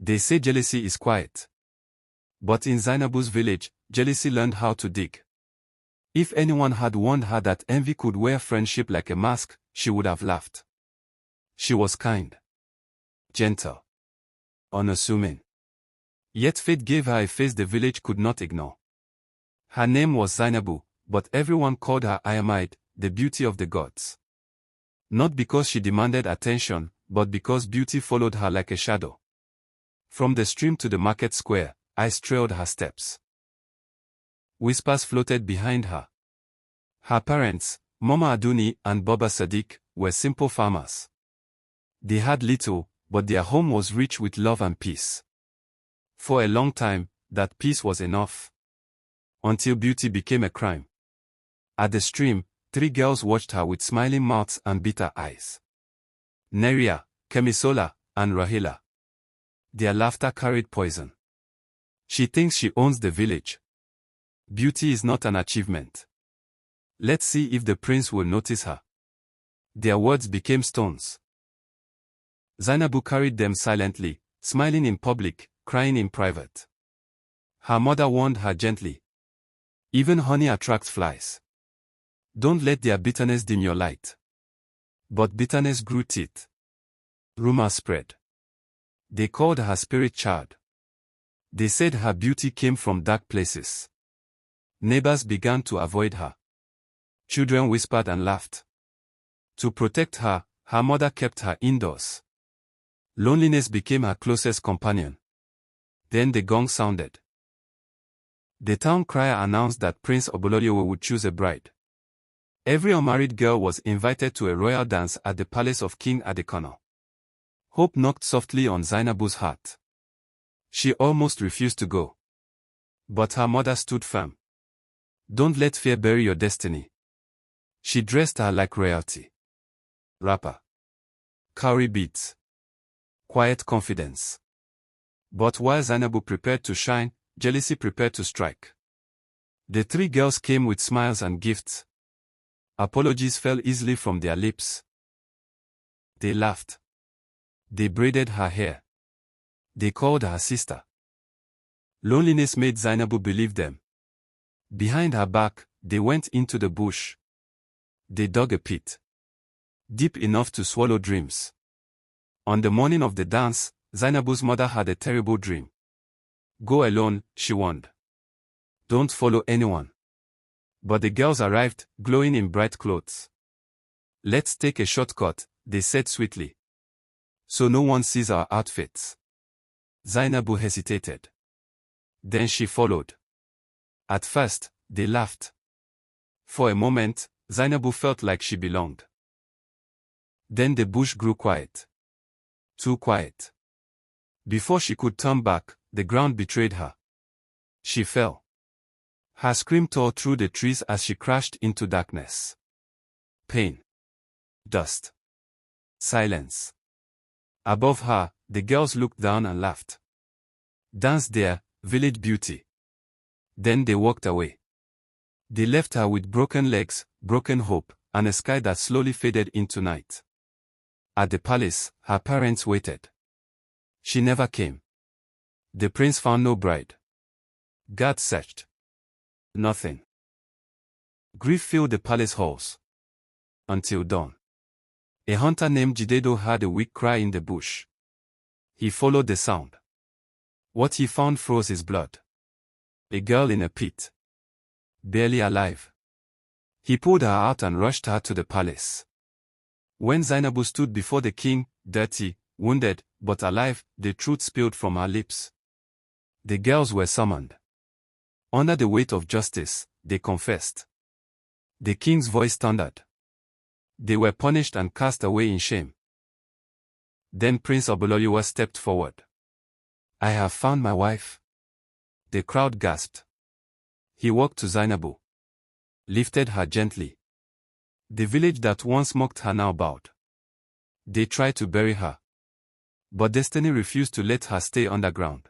They say jealousy is quiet. But in Zainabu's village, jealousy learned how to dig. If anyone had warned her that envy could wear friendship like a mask, she would have laughed. She was kind, gentle, unassuming. Yet fate gave her a face the village could not ignore. Her name was Zainabu, but everyone called her Ayamide, the beauty of the gods. Not because she demanded attention, but because beauty followed her like a shadow. From the stream to the market square, ice trailed her steps. Whispers floated behind her. Her parents, Mama Aduni and Baba Sadiq, were simple farmers. They had little, but their home was rich with love and peace. For a long time, that peace was enough. Until beauty became a crime. At the stream, 3 girls watched her with smiling mouths and bitter eyes. Neria, Kemisola, and Rahila. Their laughter carried poison. She thinks she owns the village. Beauty is not an achievement. Let's see if the prince will notice her. Their words became stones. Zainabu carried them silently, smiling in public, crying in private. Her mother warned her gently. Even honey attracts flies. Don't let their bitterness dim your light. But bitterness grew teeth. Rumors spread. They called her spirit child. They said her beauty came from dark places. Neighbors began to avoid her. Children whispered and laughed. To protect her, her mother kept her indoors. Loneliness became her closest companion. Then the gong sounded. The town crier announced that Prince Oboloriowo would choose a bride. Every unmarried girl was invited to a royal dance at the palace of King Adekono. Hope knocked softly on Zainabu's heart. She almost refused to go. But her mother stood firm. Don't let fear bury your destiny. She dressed her like royalty. Wrapper. Cowrie beads. Quiet confidence. But while Zainabu prepared to shine, jealousy prepared to strike. The 3 girls came with smiles and gifts. Apologies fell easily from their lips. They laughed. They braided her hair. They called her sister. Loneliness made Zainabu believe them. Behind her back, they went into the bush. They dug a pit. Deep enough to swallow dreams. On the morning of the dance, Zainabu's mother had a terrible dream. Go alone, she warned. Don't follow anyone. But the girls arrived, glowing in bright clothes. Let's take a shortcut, they said sweetly. So no one sees our outfits. Zainabu hesitated. Then she followed. At first, they laughed. For a moment, Zainabu felt like she belonged. Then the bush grew quiet. Too quiet. Before she could turn back, the ground betrayed her. She fell. Her scream tore through the trees as she crashed into darkness. Pain. Dust. Silence. Above her, the girls looked down and laughed. Dance there, village beauty. Then they walked away. They left her with broken legs, broken hope, and a sky that slowly faded into night. At the palace, her parents waited. She never came. The prince found no bride. God searched. Nothing. Grief filled the palace halls. Until dawn. A hunter named Jidedo heard a weak cry in the bush. He followed the sound. What he found froze his blood. A girl in a pit. Barely alive. He pulled her out and rushed her to the palace. When Zainabu stood before the king, dirty, wounded, but alive, the truth spilled from her lips. The girls were summoned. Under the weight of justice, they confessed. The king's voice thundered. They were punished and cast away in shame. Then Prince Oboloriowo stepped forward. I have found my wife. The crowd gasped. He walked to Zainabu. Lifted her gently. The village that once mocked her now bowed. They tried to bury her. But destiny refused to let her stay underground.